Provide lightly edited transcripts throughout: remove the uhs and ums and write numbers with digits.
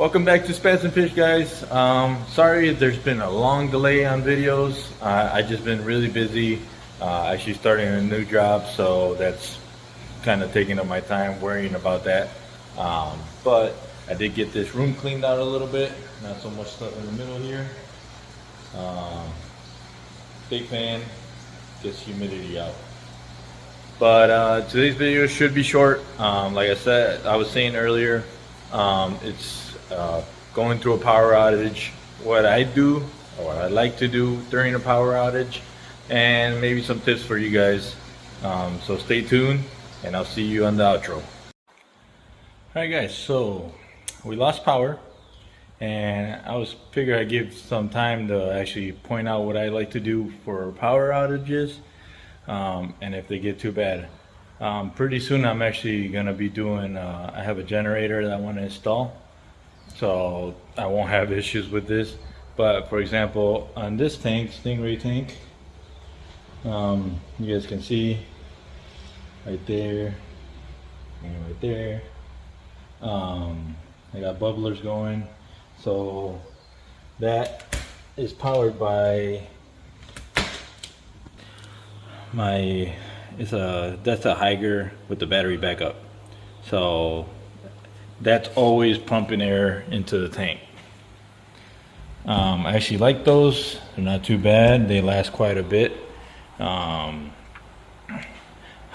Welcome back to Spats and Fish, guys. Sorry there's been a long delay on videos. I just been really busy, actually starting a new job, so that's kind of taking up my time worrying about that. But I did get this room cleaned out a little bit, not so much stuff in the middle here. Big fan, gets humidity out. But today's video should be short. Like I was saying earlier, it's going through a power outage. What I do, or what I like to do during a power outage, and maybe some tips for you guys. So stay tuned, and I'll see you on the outro. Alright guys, so we lost power, and I was figuring I'd give some time to actually point out what I like to do for power outages, and if they get too bad. Pretty soon I'm actually going to be doing, I have a generator that I want to install, so I won't have issues with this. But for example, on this tank, Stingray tank, you guys can see right there and right there, I got bubblers going. So that is powered by that's a Higer with the battery backup. So that's always pumping air into the tank. I actually like those. They're not too bad. They last quite a bit. How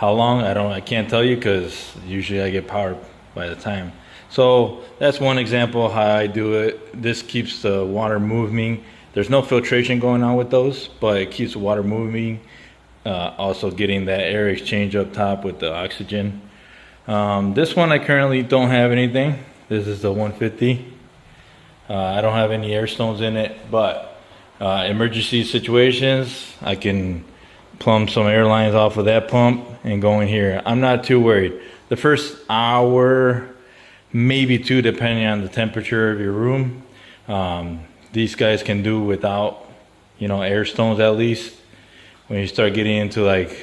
long, I can't tell you, because usually I get power by the time. So that's one example how I do it. This keeps the water moving. There's no filtration going on with those, but it keeps the water moving. Also getting that air exchange up top with the oxygen. This one I currently don't have anything. This is the 150. I don't have any air stones in it, but emergency situations, I can plumb some air lines off of that pump and go in here. I'm not too worried. The first hour, maybe two, depending on the temperature of your room, these guys can do without, air stones at least. When you start getting into like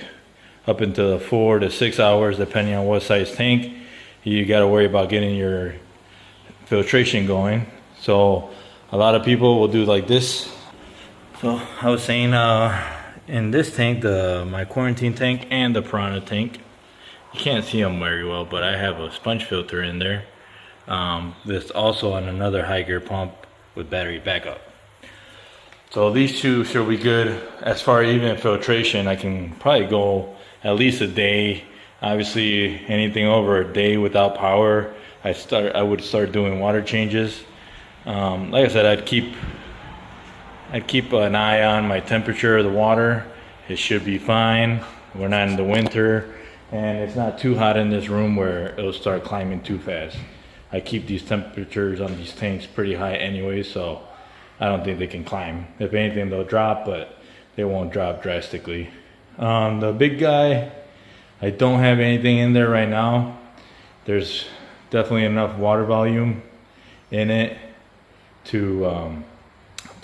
up into the 4 to 6 hours, depending on what size tank, you got to worry about getting your filtration going. So a lot of people will do like this. So I was saying, in this tank, my quarantine tank and the piranha tank, you can't see them very well, but I have a sponge filter in there. That's also on another Higer pump with battery backup. So these two should be good. As far as even filtration, I can probably go at least a day. Obviously, anything over a day without power, I would start doing water changes. Like I said, I'd keep an eye on my temperature of the water. It should be fine. We're not in the winter, and it's not too hot in this room where it'll start climbing too fast. I keep these temperatures on these tanks pretty high anyway, so I don't think they can climb. If anything, they'll drop, but they won't drop drastically. The big guy, I don't have anything in there right now. There's definitely enough water volume in it to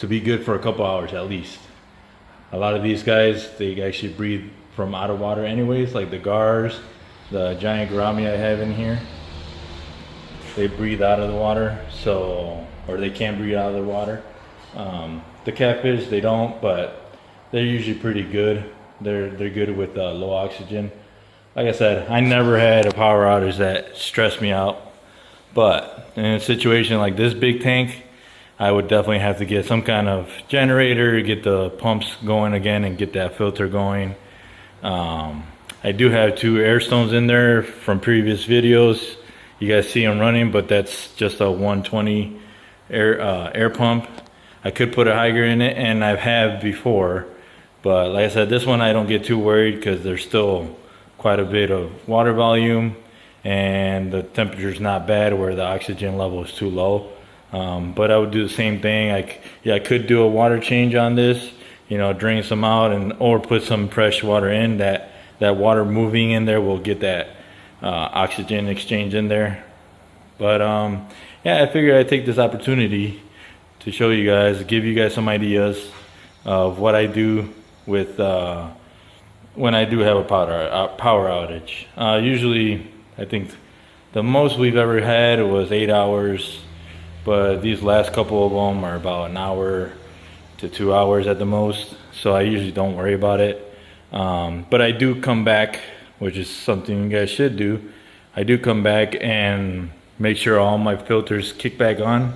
be good for a couple hours at least. A lot of these guys, they actually breathe from out of water anyways, like the gars, the giant gourami I have in here. They breathe out of the water, or they can't breathe out of the water. The catfish, they don't, but they're usually pretty good. They're good with low oxygen. Like I said, I never had a power outage that stressed me out, but in a situation like this big tank, I would definitely have to get some kind of generator, get the pumps going again, and get that filter going. I do have 2 air stones in there from previous videos. You guys see them running, but that's just a 120 air pump. I could put a Higer in it, and I've had before, but like I said, this one I don't get too worried because there's still quite a bit of water volume, and the temperature's not bad where the oxygen level is too low. But I would do the same thing. I could do a water change on this, drain some out, or put some fresh water in. That water moving in there will get that oxygen exchange in there. But yeah, I figured I'd take this opportunity to show you guys, give you guys some ideas of what I do with when I do have a power outage. Usually, I think the most we've ever had was 8 hours, but these last couple of them are about an hour to 2 hours at the most, so I usually don't worry about it. But I do come back, which is something you guys should do. I do come back and make sure all my filters kick back on.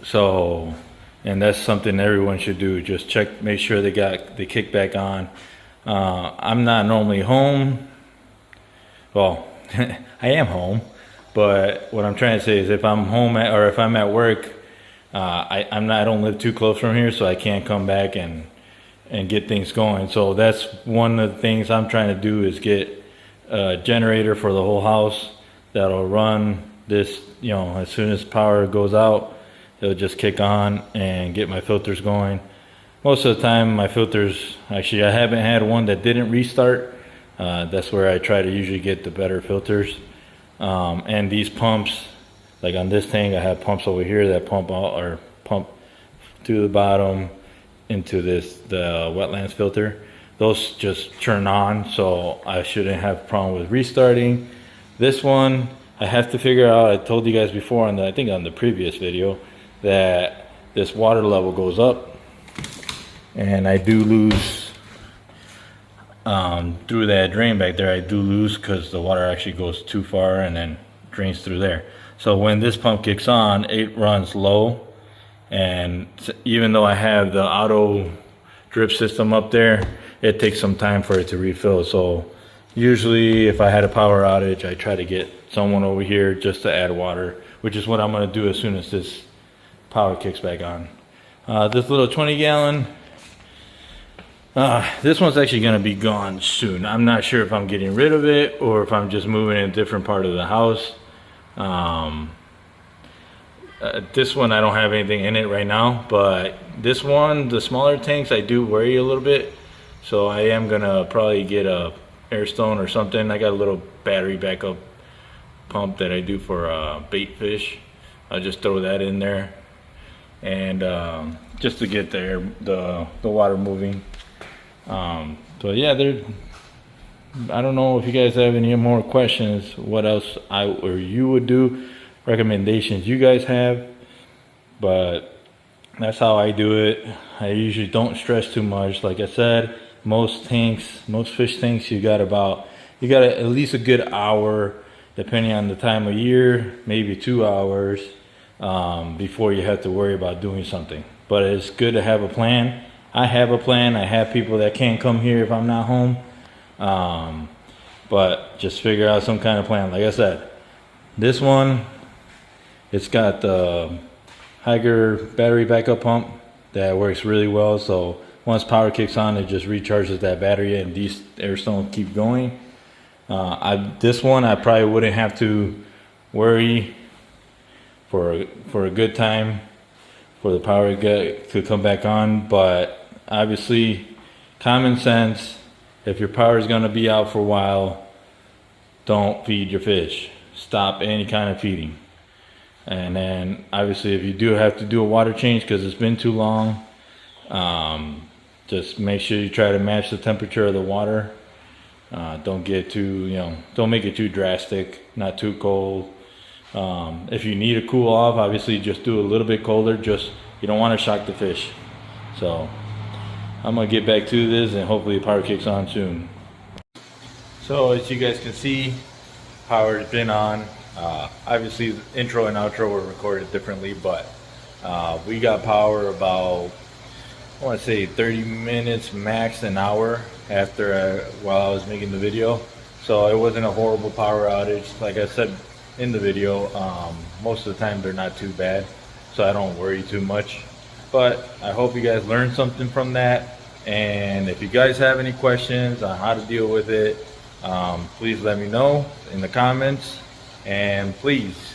So, and that's something everyone should do. Just check, make sure they kick back on. I'm not normally home. Well, I am home, but what I'm trying to say is if I'm home or if I'm at work, I don't live too close from here, so I can't come back and get things going. So that's one of the things I'm trying to do, is get a generator for the whole house that'll run this, as soon as power goes out, it'll just kick on and get my filters going. Most of the time my filters, actually I haven't had one that didn't restart. That's where I try to usually get the better filters. And these pumps, like on this tank, I have pumps over here that pump out or pump to the bottom into the wetlands filter. Those just turn on, so I shouldn't have a problem with restarting. This one I have to figure out. I told you guys before I think on the previous video, that this water level goes up, and I do lose through that drain back there. I do lose because the water actually goes too far and then drains through there. So when this pump kicks on, it runs low, and even though I have the auto drip system up there, it takes some time for it to refill. So usually if I had a power outage, I try to get someone over here just to add water, which is what I'm going to do as soon as this power kicks back on. This little 20 gallon, this one's actually going to be gone soon. I'm not sure if I'm getting rid of it or if I'm just moving in a different part of the house. This one I don't have anything in it right now, but this one, the smaller tanks, I do worry a little bit. So I am gonna probably get a Airstone or something. I got a little battery backup pump that I do for bait fish. I'll just throw that in there, and just to get the water moving. So yeah, I don't know if you guys have any more questions, what else I or you would do, recommendations you guys have, but that's how I do it. I usually don't stress too much. Like I said, most fish tanks, you got at least a good hour, depending on the time of year, maybe 2 hours, before you have to worry about doing something. But it's good to have a plan. I have a plan. I have people that can't come here if I'm not home. But just figure out some kind of plan. Like I said, this one, it's got the Higer battery backup pump that works really well. So once power kicks on, it just recharges that battery and these Airstones keep going. This one, I probably wouldn't have to worry for a good time for the power to come back on. But obviously, common sense, if your power is going to be out for a while, don't feed your fish. Stop any kind of feeding. And then obviously if you do have to do a water change because it's been too long, just make sure you try to match the temperature of the water. Don't get too, don't make it too drastic, not too cold. If you need to cool off, obviously just do a little bit colder. You don't want to shock the fish. So I'm gonna get back to this, and hopefully the power kicks on soon. So as you guys can see, power has been on. Obviously the intro and outro were recorded differently, but we got power about, I want to say 30 minutes max, an hour after while I was making the video. So it wasn't a horrible power outage. Like I said in the video, most of the time they're not too bad, so I don't worry too much. But I hope you guys learned something from that, and if you guys have any questions on how to deal with it, please let me know in the comments. And please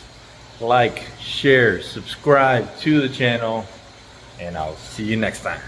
like, share, subscribe to the channel, and I'll see you next time.